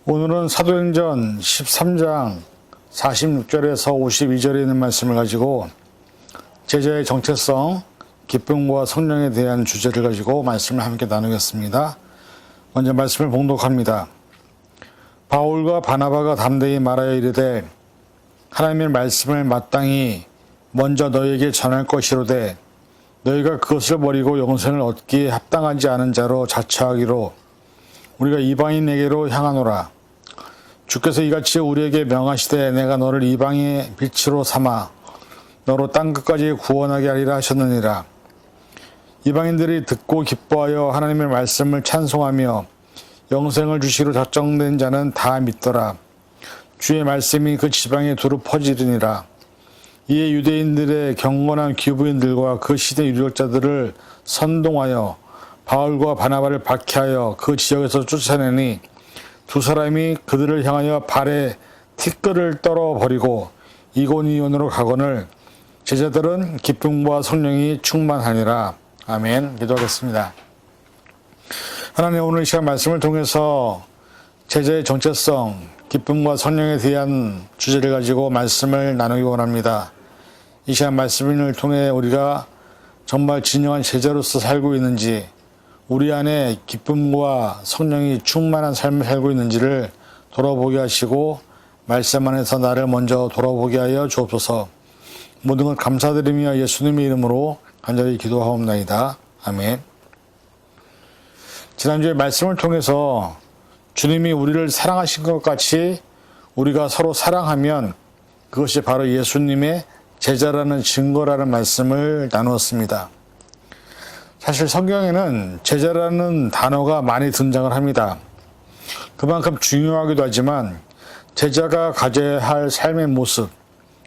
오늘은 사도행전 13장 46절에서 52절에 있는 말씀을 가지고 제자의 정체성, 기쁨과 성령에 대한 주제를 가지고 말씀을 함께 나누겠습니다. 먼저 말씀을 봉독합니다. 바울과 바나바가 담대히 말하여 이르되 하나님의 말씀을 마땅히 먼저 너희에게 전할 것이로되 너희가 그것을 버리고 영생을 얻기에 합당하지 않은 자로 자처하기로 우리가 이방인에게로 향하노라. 주께서 이같이 우리에게 명하시되 내가 너를 이방의 빛으로 삼아 너로 땅끝까지 구원하게 하리라 하셨느니라. 이방인들이 듣고 기뻐하여 하나님의 말씀을 찬송하며 영생을 주시기로 작정된 자는 다 믿더라. 주의 말씀이 그 지방에 두루 퍼지리니라. 이에 유대인들의 경건한 귀부인들과 그 시대 유력자들을 선동하여 바울과 바나바를 박해하여 그 지역에서 쫓아내니 두 사람이 그들을 향하여 발에 티끌을 떨어버리고 이고니온으로 가거늘 제자들은 기쁨과 성령이 충만하니라. 아멘. 기도하겠습니다. 하나님, 오늘 이 시간 말씀을 통해서 제자의 정체성, 기쁨과 성령에 대한 주제를 가지고 말씀을 나누기 원합니다. 이 시간 말씀을 통해 우리가 정말 진정한 제자로서 살고 있는지, 우리 안에 기쁨과 성령이 충만한 삶을 살고 있는지를 돌아보게 하시고 말씀 안에서 나를 먼저 돌아보게 하여 주옵소서. 모든 것 감사드리며 예수님의 이름으로 간절히 기도하옵나이다. 아멘. 지난주에 말씀을 통해서 주님이 우리를 사랑하신 것 같이 우리가 서로 사랑하면 그것이 바로 예수님의 제자라는 증거라는 말씀을 나누었습니다. 사실 성경에는 제자라는 단어가 많이 등장을 합니다. 그만큼 중요하기도 하지만 제자가 가져야 할 삶의 모습,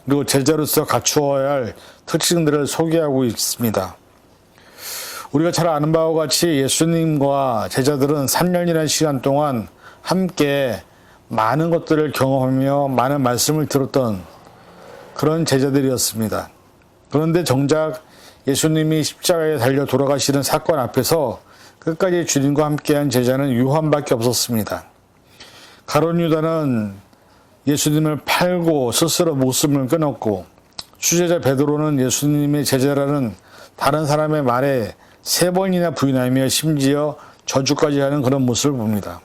그리고 제자로서 갖추어야 할 특징들을 소개하고 있습니다. 우리가 잘 아는 바와 같이 예수님과 제자들은 3년이라는 시간 동안 함께 많은 것들을 경험하며 많은 말씀을 들었던 그런 제자들이었습니다. 그런데 정작 예수님이 십자가에 달려 돌아가시는 사건 앞에서 끝까지 주님과 함께한 제자는 요한밖에 없었습니다. 가룟 유다는 예수님을 팔고 스스로 목숨을 끊었고, 수제자 베드로는 예수님의 제자라는 다른 사람의 말에 3번이나 부인하며 심지어 저주까지 하는 그런 모습을 봅니다.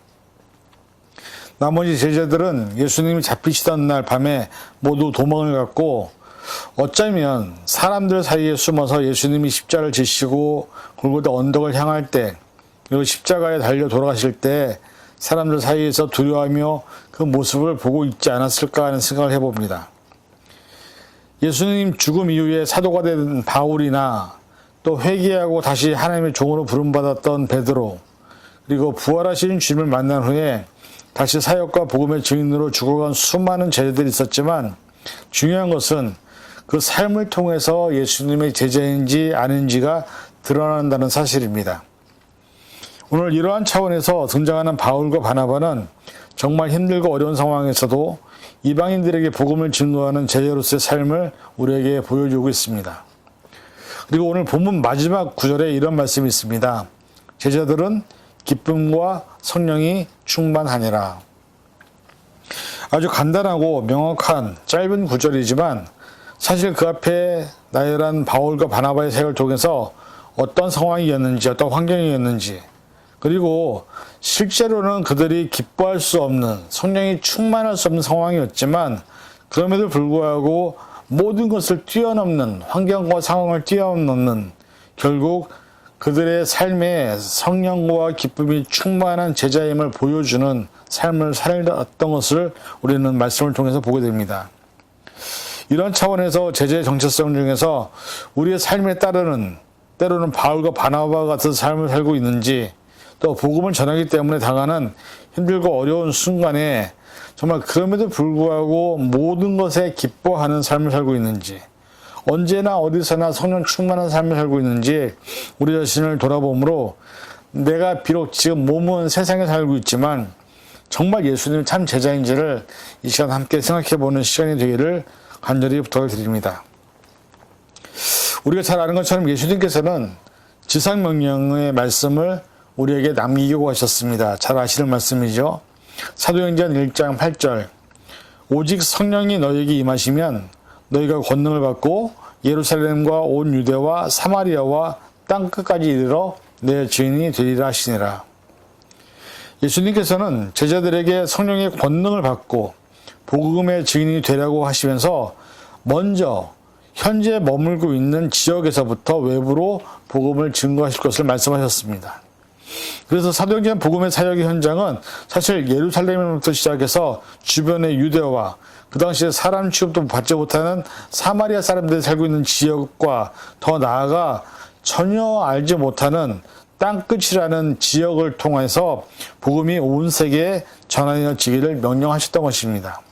나머지 제자들은 예수님이 잡히시던 날 밤에 모두 도망을 갔고, 어쩌면 사람들 사이에 숨어서 예수님이 십자가를 지시고 골고다 언덕을 향할 때, 그리고 십자가에 달려 돌아가실 때 사람들 사이에서 두려워하며 그 모습을 보고 있지 않았을까 하는 생각을 해봅니다. 예수님 죽음 이후에 사도가 된 바울이나 또 회개하고 다시 하나님의 종으로 부름받았던 베드로, 그리고 부활하신 주님을 만난 후에 다시 사역과 복음의 증인으로 죽어간 수많은 제자들이 있었지만, 중요한 것은 그 삶을 통해서 예수님의 제자인지 아닌지가 드러난다는 사실입니다. 오늘 이러한 차원에서 등장하는 바울과 바나바는 정말 힘들고 어려운 상황에서도 이방인들에게 복음을 증거하는 제자로서의 삶을 우리에게 보여주고 있습니다. 그리고 오늘 본문 마지막 구절에 이런 말씀이 있습니다. 제자들은 기쁨과 성령이 충만하니라. 아주 간단하고 명확한 짧은 구절이지만 사실 그 앞에 나열한 바울과 바나바의 사역을 통해서 어떤 상황이었는지, 어떤 환경이었는지, 그리고 실제로는 그들이 기뻐할 수 없는, 성령이 충만할 수 없는 상황이었지만 그럼에도 불구하고 모든 것을 뛰어넘는, 환경과 상황을 뛰어넘는, 결국 그들의 삶에 성령과 기쁨이 충만한 제자임을 보여주는 삶을 살았던 것을 우리는 말씀을 통해서 보게 됩니다. 이런 차원에서 제자의 정체성 중에서 우리의 삶에 따르는, 때로는 바울과 바나바 같은 삶을 살고 있는지, 또 복음을 전하기 때문에 당하는 힘들고 어려운 순간에 정말 그럼에도 불구하고 모든 것에 기뻐하는 삶을 살고 있는지, 언제나 어디서나 성령 충만한 삶을 살고 있는지 우리 자신을 돌아보므로 내가 비록 지금 몸은 세상에 살고 있지만 정말 예수님이 참 제자인지를 이 시간 함께 생각해보는 시간이 되기를 간절히 부탁을 드립니다. 우리가 잘 아는 것처럼 예수님께서는 지상명령의 말씀을 우리에게 남기고 하셨습니다. 잘 아시는 말씀이죠. 사도행전 1장 8절 오직 성령이 너희에게 임하시면 너희가 권능을 받고 예루살렘과 온 유대와 사마리아와 땅끝까지 이르러 내 주인이 되리라 하시니라. 예수님께서는 제자들에게 성령의 권능을 받고 복음의 증인이 되라고 하시면서 먼저 현재 머물고 있는 지역에서부터 외부로 복음을 증거하실 것을 말씀하셨습니다. 그래서 사도행전 복음의 사역의 현장은 사실 예루살렘부터 시작해서 주변의 유대와 그 당시에 사람 취급도 받지 못하는 사마리아 사람들이 살고 있는 지역과 더 나아가 전혀 알지 못하는 땅끝이라는 지역을 통해서 복음이 온 세계에 전하여지기를 명령하셨던 것입니다.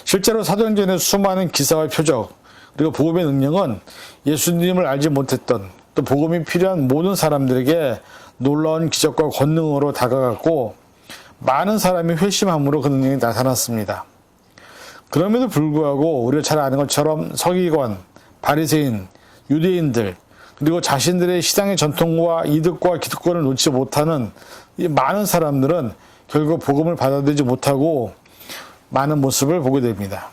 실제로 사도행전의 수많은 기사와 표적 그리고 복음의 능력은 예수님을 알지 못했던 또 복음이 필요한 모든 사람들에게 놀라운 기적과 권능으로 다가갔고 많은 사람이 회심함으로 그 능력이 나타났습니다. 그럼에도 불구하고 우리가 잘 아는 것처럼 서기관, 바리새인, 유대인들 그리고 자신들의 시장의 전통과 이득과 기득권을 놓지 못하는 이 많은 사람들은 결국 복음을 받아들이지 못하고 많은 모습을 보게 됩니다.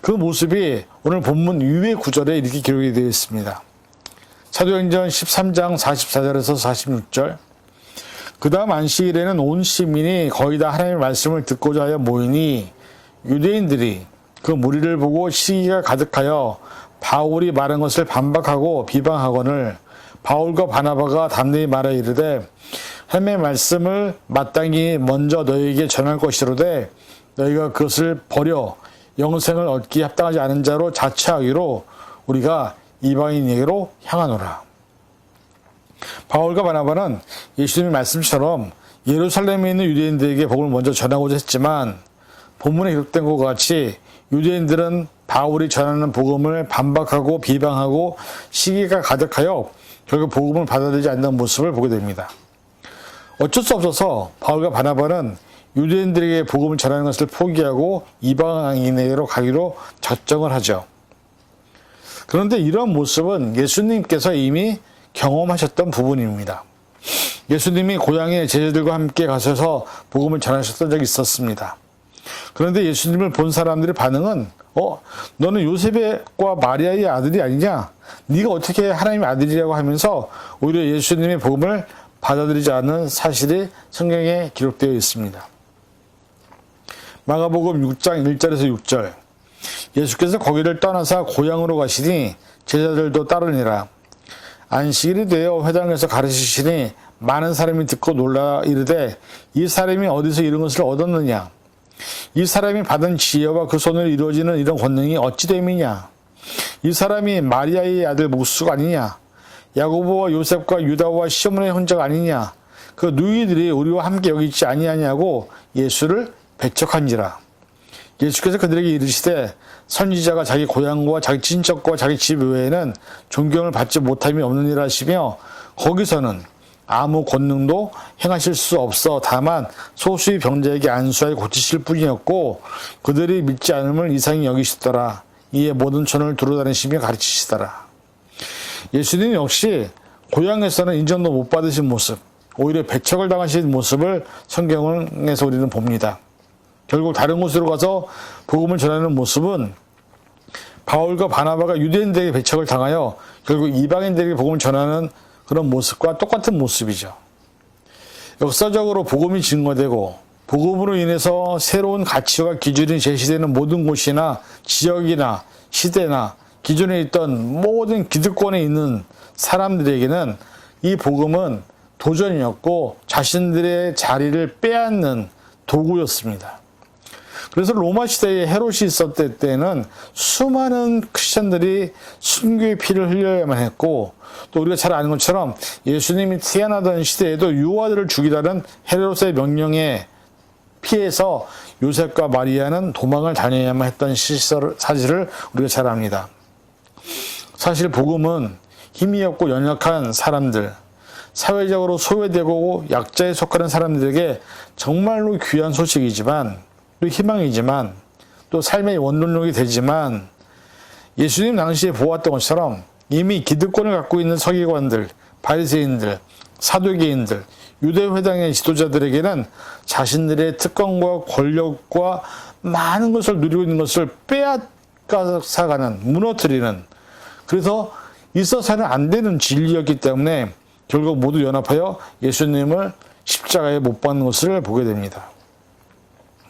그 모습이 오늘 본문 이후의 구절에 이렇게 기록이 되어 있습니다. 사도행전 13장 44절에서 46절 그 다음 안식일에는 온 시민이 거의 다 하나님의 말씀을 듣고자 하여 모이니 유대인들이 그 무리를 보고 시기가 가득하여 바울이 말한 것을 반박하고 비방하거늘 바울과 바나바가 담대히 말하 이르되 하나님의 말씀을 마땅히 먼저 너희에게 전할 것이로되 너희가 그것을 버려 영생을 얻기에 합당하지 않은 자로 자처하기로 우리가 이방인에게로 향하노라. 바울과 바나바는 예수님의 말씀처럼 예루살렘에 있는 유대인들에게 복음을 먼저 전하고자 했지만 본문에 기록된 것과 같이 유대인들은 바울이 전하는 복음을 반박하고 비방하고 시기가 가득하여 결국 복음을 받아들이지 않는 모습을 보게 됩니다. 어쩔 수 없어서 바울과 바나바는 유대인들에게 복음을 전하는 것을 포기하고 이방인에게로 가기로 작정을 하죠. 그런데 이런 모습은 예수님께서 이미 경험하셨던 부분입니다. 예수님이 고향에 제자들과 함께 가셔서 복음을 전하셨던 적이 있었습니다. 그런데 예수님을 본 사람들의 반응은 너는 요셉과 마리아의 아들이 아니냐? 네가 어떻게 하나님의 아들이라고 하면서 오히려 예수님의 복음을 받아들이지 않는 사실이 성경에 기록되어 있습니다. 마가복음 6장 1절에서 6절 예수께서 거기를 떠나사 고향으로 가시니 제자들도 따르니라. 안식일이 되어 회당에서 가르치시니 많은 사람이 듣고 놀라 이르되 이 사람이 어디서 이런 것을 얻었느냐? 이 사람이 받은 지혜와 그 손으로 이루어지는 이런 권능이 어찌 됨이냐? 이 사람이 마리아의 아들 목수가 아니냐? 야고보와 요셉과 유다와 시몬의 형제가 아니냐? 그 누이들이 우리와 함께 여기 있지 아니하냐고 예수를 배척한지라. 예수께서 그들에게 이르시되 선지자가 자기 고향과 자기 친척과 자기 집 외에는 존경을 받지 못함이 없느니라 하시며 거기서는 아무 권능도 행하실 수 없어 다만 소수의 병자에게 안수하여 고치실 뿐이었고 그들이 믿지 않음을 이상히 여기시더라. 이에 모든 촌을 두루다니시며 가르치시더라. 예수님 역시 고향에서는 인정도 못 받으신 모습, 오히려 배척을 당하신 모습을 성경에서 우리는 봅니다. 결국 다른 곳으로 가서 복음을 전하는 모습은 바울과 바나바가 유대인들에게 배척을 당하여 결국 이방인들에게 복음을 전하는 그런 모습과 똑같은 모습이죠. 역사적으로 복음이 증거되고 복음으로 인해서 새로운 가치와 기준이 제시되는 모든 곳이나 지역이나 시대나 기존에 있던 모든 기득권에 있는 사람들에게는 이 복음은 도전이었고 자신들의 자리를 빼앗는 도구였습니다. 그래서 로마 시대에 헤롯이 있었을 때는 수많은 크리스천들이 순교의 피를 흘려야만 했고 또 우리가 잘 아는 것처럼 예수님이 태어나던 시대에도 유아들을 죽이라는 헤롯의 명령에 피해서 요셉과 마리아는 도망을 다녀야만 했던 사실을 우리가 잘 압니다. 사실 복음은 힘이 없고 연약한 사람들, 사회적으로 소외되고 약자에 속하는 사람들에게 정말로 귀한 소식이지만 또 희망이지만 또 삶의 원동력이 되지만 예수님 당시에 보았던 것처럼 이미 기득권을 갖고 있는 서기관들, 바리새인들, 사두개인들, 유대회당의 지도자들에게는 자신들의 특권과 권력과 많은 것을 누리고 있는 것을 빼앗아가는, 무너뜨리는, 그래서 있어서는 안 되는 진리였기 때문에 결국 모두 연합하여 예수님을 십자가에 못 박는 것을 보게 됩니다.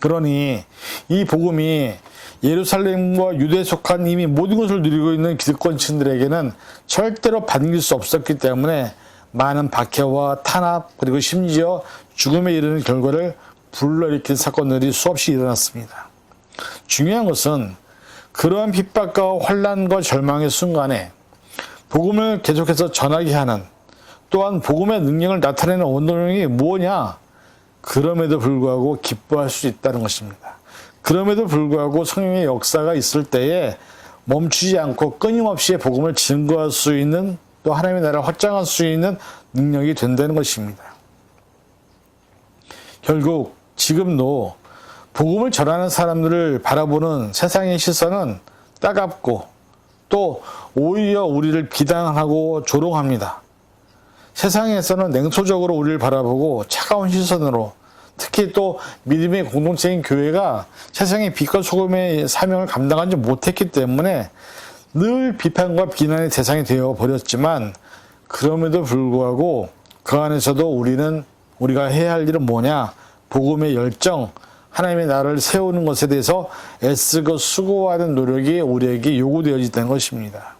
그러니 이 복음이 예루살렘과 유대에 속한 이미 모든 것을 누리고 있는 기득권층들에게는 절대로 반길 수 없었기 때문에 많은 박해와 탄압 그리고 심지어 죽음에 이르는 결과를 불러일으킨 사건들이 수없이 일어났습니다. 중요한 것은 그러한 핍박과 환난과 절망의 순간에 복음을 계속해서 전하게 하는, 또한 복음의 능력을 나타내는 원동력이 뭐냐? 그럼에도 불구하고 기뻐할 수 있다는 것입니다. 그럼에도 불구하고 성령의 역사가 있을 때에 멈추지 않고 끊임없이 복음을 증거할 수 있는, 또 하나님의 나라를 확장할 수 있는 능력이 된다는 것입니다. 결국 지금도 복음을 전하는 사람들을 바라보는 세상의 시선은 따갑고 또 오히려 우리를 비난하고 조롱합니다. 세상에서는 냉소적으로 우리를 바라보고 차가운 시선으로, 특히 또 믿음의 공동체인 교회가 세상의 빛과 소금의 사명을 감당하지 못했기 때문에 늘 비판과 비난의 대상이 되어 버렸지만, 그럼에도 불구하고 그 안에서도 우리가 해야 할 일은 뭐냐? 복음의 열정, 하나님의 나라를 세우는 것에 대해서 애쓰고 수고하는 노력이 우리에게 요구되어진다는 것입니다.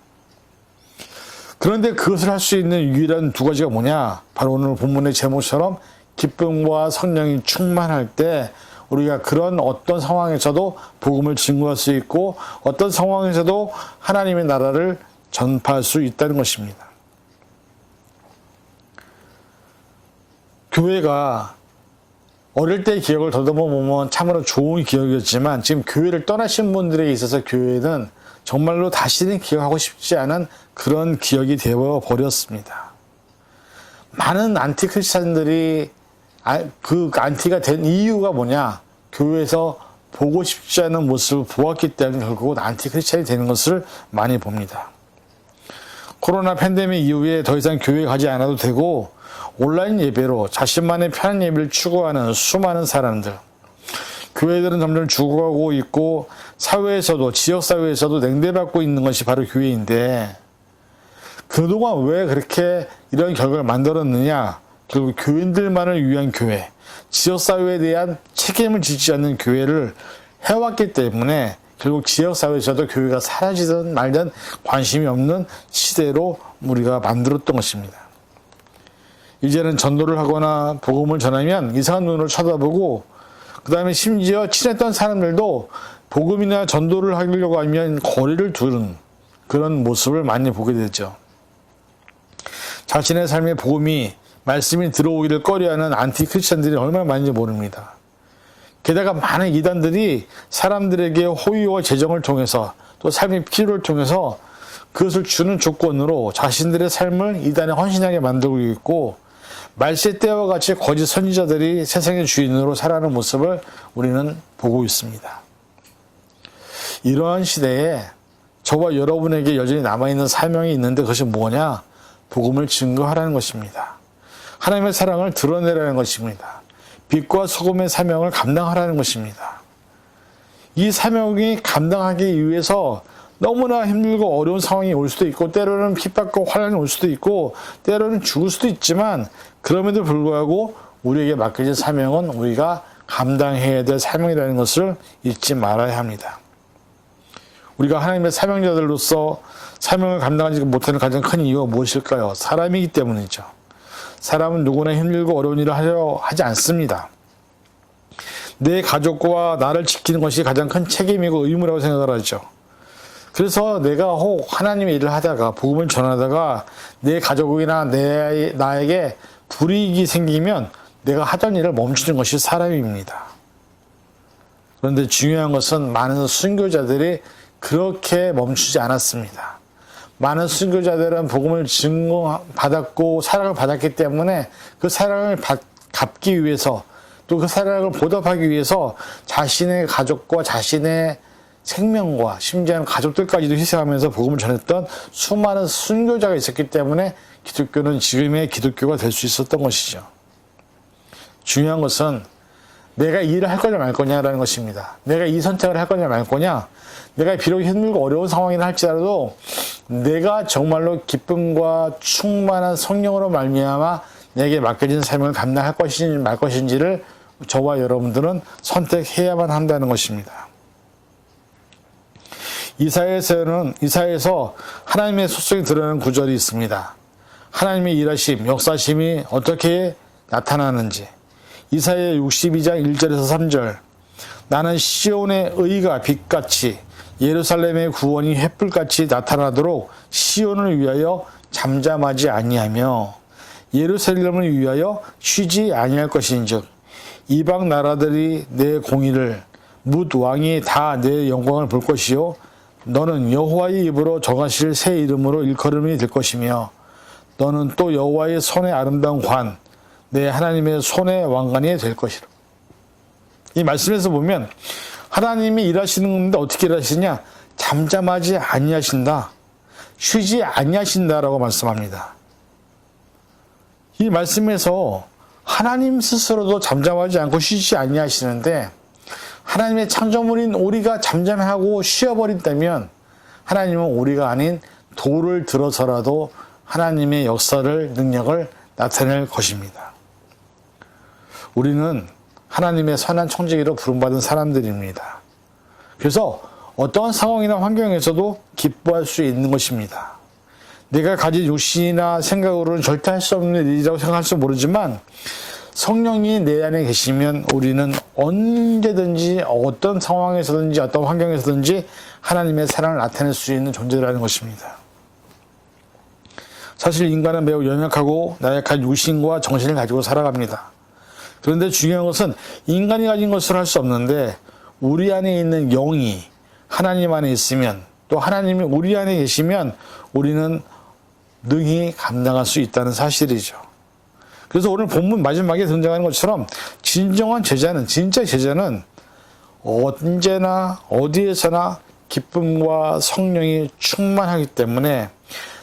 그런데 그것을 할 수 있는 유일한 두 가지가 뭐냐? 바로 오늘 본문의 제목처럼 기쁨과 성령이 충만할 때 우리가 그런 어떤 상황에서도 복음을 증거할 수 있고 어떤 상황에서도 하나님의 나라를 전파할 수 있다는 것입니다. 교회가 어릴 때의 기억을 더듬어 보면 참으로 좋은 기억이었지만 지금 교회를 떠나신 분들에 있어서 교회는 정말로 다시는 기억하고 싶지 않은 그런 기억이 되어버렸습니다. 많은 안티크리스찬들이 그 안티가 된 이유가 뭐냐? 교회에서 보고 싶지 않은 모습을 보았기 때문에 결국은 안티크리스찬이 되는 것을 많이 봅니다. 코로나 팬데믹 이후에 더 이상 교회에 가지 않아도 되고 온라인 예배로 자신만의 편한 예배를 추구하는 수많은 사람들, 교회들은 점점 죽어가고 있고 사회에서도, 지역사회에서도 냉대받고 있는 것이 바로 교회인데, 그동안 왜 그렇게 이런 결과를 만들었느냐? 결국 교인들만을 위한 교회, 지역사회에 대한 책임을 지지 않는 교회를 해왔기 때문에 결국 지역사회에서도 교회가 사라지든 말든 관심이 없는 시대로 우리가 만들었던 것입니다. 이제는 전도를 하거나 복음을 전하면 이상한 눈으로 쳐다보고, 그 다음에 심지어 친했던 사람들도 복음이나 전도를 하려고 하면 거리를 두는 그런 모습을 많이 보게 되죠. 자신의 삶의 복음이, 말씀이 들어오기를 꺼려하는 안티크리스찬들이 얼마나 많은지 모릅니다. 게다가 많은 이단들이 사람들에게 호의와 재정을 통해서 또 삶의 필요를 통해서 그것을 주는 조건으로 자신들의 삶을 이단에 헌신하게 만들고 있고, 말세 때와 같이 거짓 선지자들이 세상의 주인으로 살아가는 모습을 우리는 보고 있습니다. 이러한 시대에 저와 여러분에게 여전히 남아있는 사명이 있는데 그것이 뭐냐? 복음을 증거하라는 것입니다. 하나님의 사랑을 드러내라는 것입니다. 빛과 소금의 사명을 감당하라는 것입니다. 이 사명이 감당하기 위해서 너무나 힘들고 어려운 상황이 올 수도 있고, 때로는 핍박과 환난이 올 수도 있고, 때로는 죽을 수도 있지만, 그럼에도 불구하고 우리에게 맡겨진 사명은 우리가 감당해야 될 사명이라는 것을 잊지 말아야 합니다. 우리가 하나님의 사명자들로서 사명을 감당하지 못하는 가장 큰 이유가 무엇일까요? 사람이기 때문이죠. 사람은 누구나 힘들고 어려운 일을 하려 하지 않습니다. 내 가족과 나를 지키는 것이 가장 큰 책임이고 의무라고 생각을 하죠. 그래서 내가 혹 하나님의 일을 하다가, 복음을 전하다가 내 가족이나 나에게 불이익이 생기면 내가 하던 일을 멈추는 것이 사람입니다. 그런데 중요한 것은 많은 순교자들이 그렇게 멈추지 않았습니다. 많은 순교자들은 복음을 증거받았고 사랑을 받았기 때문에 그 사랑을 갚기 위해서, 또 그 사랑을 보답하기 위해서 자신의 가족과 자신의 생명과 심지어는 가족들까지도 희생하면서 복음을 전했던 수많은 순교자가 있었기 때문에 기독교는 지금의 기독교가 될 수 있었던 것이죠. 중요한 것은 내가 이 일을 할 거냐 말 거냐라는 것입니다. 내가 이 선택을 할 거냐 말 거냐, 내가 비록 힘들고 어려운 상황이라 할지라도 내가 정말로 기쁨과 충만한 성령으로 말미암아 내게 맡겨진 삶을 감당할 것인지 말 것인지를 저와 여러분들은 선택해야만 한다는 것입니다. 이사야에서 하나님의 속성이 드러나는 구절이 있습니다. 하나님의 일하심, 역사심이 어떻게 나타나는지. 이사야 62장 1절에서 3절. 나는 시온의 의가 빛같이 예루살렘의 구원이 횃불같이 나타나도록 시온을 위하여 잠잠하지 아니하며 예루살렘을 위하여 쉬지 아니할 것인즉 이방 나라들이 내 공의를 뭇 왕이 다 내 영광을 볼 것이요 너는 여호와의 입으로 정하실 새 이름으로 일컬음이 될 것이며 너는 또 여호와의 손의 아름다운 관 내 하나님의 손의 왕관이 될 것이라. 이 말씀에서 보면 하나님이 일하시는 건데 어떻게 일하시냐? 잠잠하지 아니하신다. 쉬지 아니하신다라고 말씀합니다. 이 말씀에서 하나님 스스로도 잠잠하지 않고 쉬지 아니하시는데 하나님의 창조물인 우리가 잠잠하고 쉬어버린다면 하나님은 우리가 아닌 돌을 들어서라도 하나님의 역사를, 능력을 나타낼 것입니다. 우리는 하나님의 선한 청지기로 부름받은 사람들입니다. 그래서 어떠한 상황이나 환경에서도 기뻐할 수 있는 것입니다. 내가 가진 욕심이나 생각으로는 절대 할 수 없는 일이라고 생각할지 모르지만 성령이 내 안에 계시면 우리는 언제든지 어떤 상황에서든지 어떤 환경에서든지 하나님의 사랑을 나타낼 수 있는 존재라는 것입니다. 사실 인간은 매우 연약하고 나약한 육신과 정신을 가지고 살아갑니다. 그런데 중요한 것은 인간이 가진 것을 할 수 없는데 우리 안에 있는 영이 하나님 안에 있으면 또 하나님이 우리 안에 계시면 우리는 능히 감당할 수 있다는 사실이죠. 그래서 오늘 본문 마지막에 등장하는 것처럼 진정한 제자는, 진짜 제자는 언제나 어디에서나 기쁨과 성령이 충만하기 때문에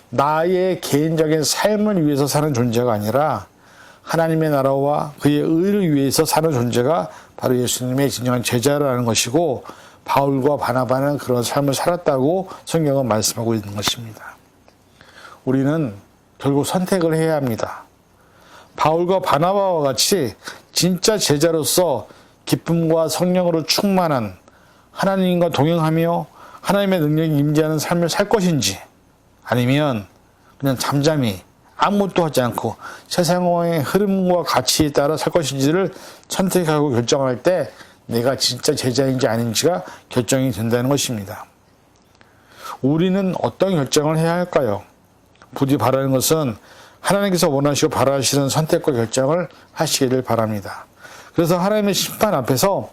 나의 개인적인 삶을 위해서 사는 존재가 아니라 하나님의 나라와 그의 의를 위해서 사는 존재가 바로 예수님의 진정한 제자라는 것이고 바울과 바나바는 그런 삶을 살았다고 성경은 말씀하고 있는 것입니다. 우리는 결국 선택을 해야 합니다. 바울과 바나바와 같이 진짜 제자로서 기쁨과 성령으로 충만한 하나님과 동행하며 하나님의 능력이 임재하는 삶을 살 것인지 아니면 그냥 잠잠히 아무것도 하지 않고 세상의 흐름과 가치에 따라 살 것인지를 선택하고 결정할 때 내가 진짜 제자인지 아닌지가 결정이 된다는 것입니다. 우리는 어떤 결정을 해야 할까요? 부디 바라는 것은 하나님께서 원하시고 바라시는 선택과 결정을 하시기를 바랍니다. 그래서 하나님의 심판 앞에서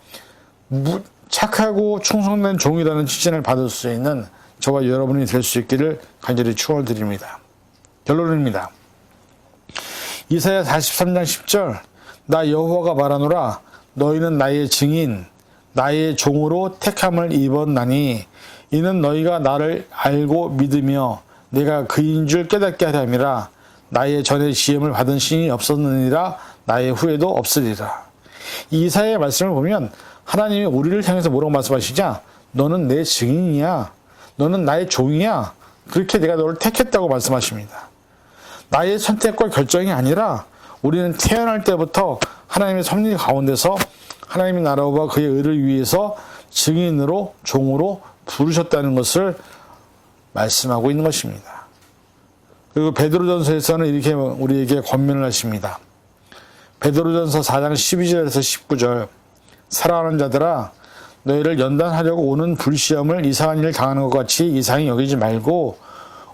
착하고 충성된 종이라는 칭찬을 받을 수 있는 저와 여러분이 될 수 있기를 간절히 축원을 드립니다. 결론입니다. 이사야 43장 10절 나 여호와가 말하노라 너희는 나의 증인 나의 종으로 택함을 입었나니 이는 너희가 나를 알고 믿으며 내가 그인 줄 깨닫게 하려 함이라 나의 전에 시험을 받은 신이 없었느니라 나의 후에도 없으리라. 이 이사야의 말씀을 보면 하나님이 우리를 향해서 뭐라고 말씀하시냐? 너는 내 증인이야. 너는 나의 종이야. 그렇게 내가 너를 택했다고 말씀하십니다. 나의 선택과 결정이 아니라 우리는 태어날 때부터 하나님의 섭리 가운데서 하나님의 나라와 그의 의를 위해서 증인으로 종으로 부르셨다는 것을 말씀하고 있는 것입니다. 그리고 베드로전서에서는 이렇게 우리에게 권면을 하십니다. 베드로전서 4장 12절에서 19절 사랑하는 자들아 너희를 연단하려고 오는 불시험을 이상한 일을 당하는 것 같이 이상히 여기지 말고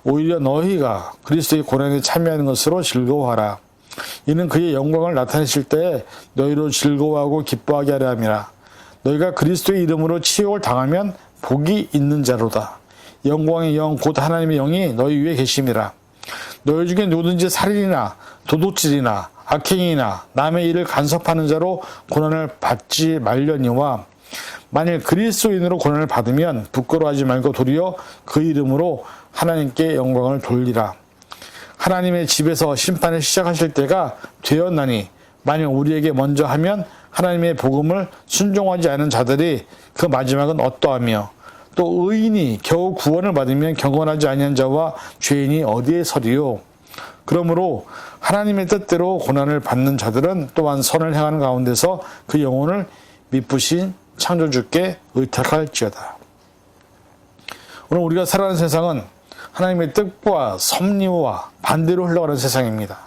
오히려 너희가 그리스도의 고난에 참여하는 것으로 즐거워하라. 이는 그의 영광을 나타내실 때에 너희로 즐거워하고 기뻐하게 하려 함이라. 너희가 그리스도의 이름으로 치욕을 당하면 복이 있는 자로다. 영광의 영 곧 하나님의 영이 너희 위에 계심이라. 너희 중에 누구든지 살인이나 도둑질이나 악행이나 남의 일을 간섭하는 자로 고난을 받지 말려니와 만일 그리스도인으로 고난을 받으면 부끄러워하지 말고 도리어 그 이름으로 하나님께 영광을 돌리라. 하나님의 집에서 심판을 시작하실 때가 되었나니 만일 우리에게 먼저 하면 하나님의 복음을 순종하지 않은 자들이 그 마지막은 어떠하며 또 의인이 겨우 구원을 받으면 경건하지 아니한 자와 죄인이 어디에 서리요. 그러므로 하나님의 뜻대로 고난을 받는 자들은 또한 선을 행하는 가운데서 그 영혼을 미쁘신 창조주께 의탁할지어다. 오늘 우리가 살아가는 세상은 하나님의 뜻과 섭리와 반대로 흘러가는 세상입니다.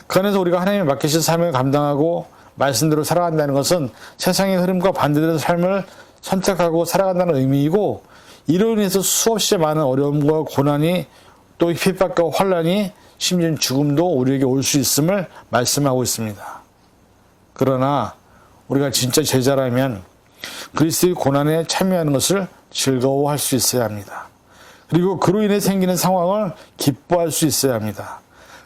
그 안에서 우리가 하나님의 맡기신 삶을 감당하고 말씀대로 살아간다는 것은 세상의 흐름과 반대되는 삶을 선택하고 살아간다는 의미이고, 이로 인해서 수없이 많은 어려움과 고난이 또 핍박과 환난이 심지어 죽음도 우리에게 올 수 있음을 말씀하고 있습니다. 그러나 우리가 진짜 제자라면 그리스도의 고난에 참여하는 것을 즐거워할 수 있어야 합니다. 그리고 그로 인해 생기는 상황을 기뻐할 수 있어야 합니다.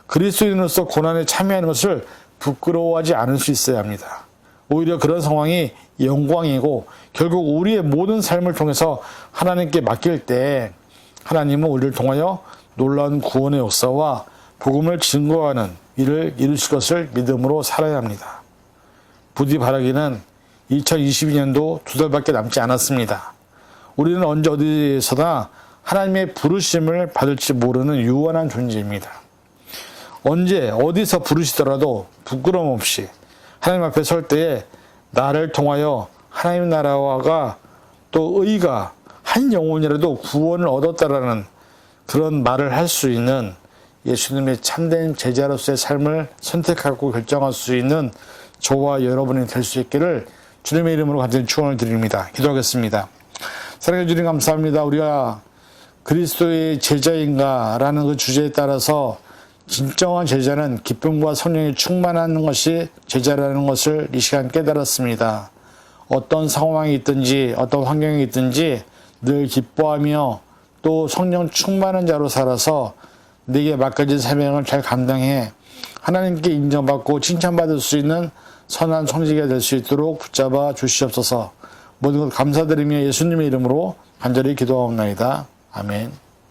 그리스도인으로서 고난에 참여하는 것을 부끄러워하지 않을 수 있어야 합니다. 오히려 그런 상황이 영광이고 결국 우리의 모든 삶을 통해서 하나님께 맡길 때 하나님은 우리를 통하여 놀라운 구원의 역사와 복음을 증거하는 일을 이루실 것을 믿음으로 살아야 합니다. 부디 바라기는 2022년도 2달밖에 남지 않았습니다. 우리는 언제 어디에서나 하나님의 부르심을 받을지 모르는 유한한 존재입니다. 언제 어디서 부르시더라도 부끄러움 없이 하나님 앞에 설 때에 나를 통하여 하나님 나라와가 또 의가 한 영혼이라도 구원을 얻었다라는 그런 말을 할 수 있는 예수님의 참된 제자로서의 삶을 선택하고 결정할 수 있는 저와 여러분이 될 수 있기를 주님의 이름으로 간절히 축원을 드립니다. 기도하겠습니다. 사랑해 주님 감사합니다. 우리가 그리스도의 제자인가라는 그 주제에 따라서 진정한 제자는 기쁨과 성령이 충만한 것이 제자라는 것을 이 시간 깨달았습니다. 어떤 상황이 있든지 어떤 환경이 있든지 늘 기뻐하며 또 성령 충만한 자로 살아서 내게 맡겨진 사명을 잘 감당해 하나님께 인정받고 칭찬받을 수 있는 선한 성지가 될 수 있도록 붙잡아 주시옵소서. 모든 것 감사드리며 예수님의 이름으로 간절히 기도하옵나이다. 아멘.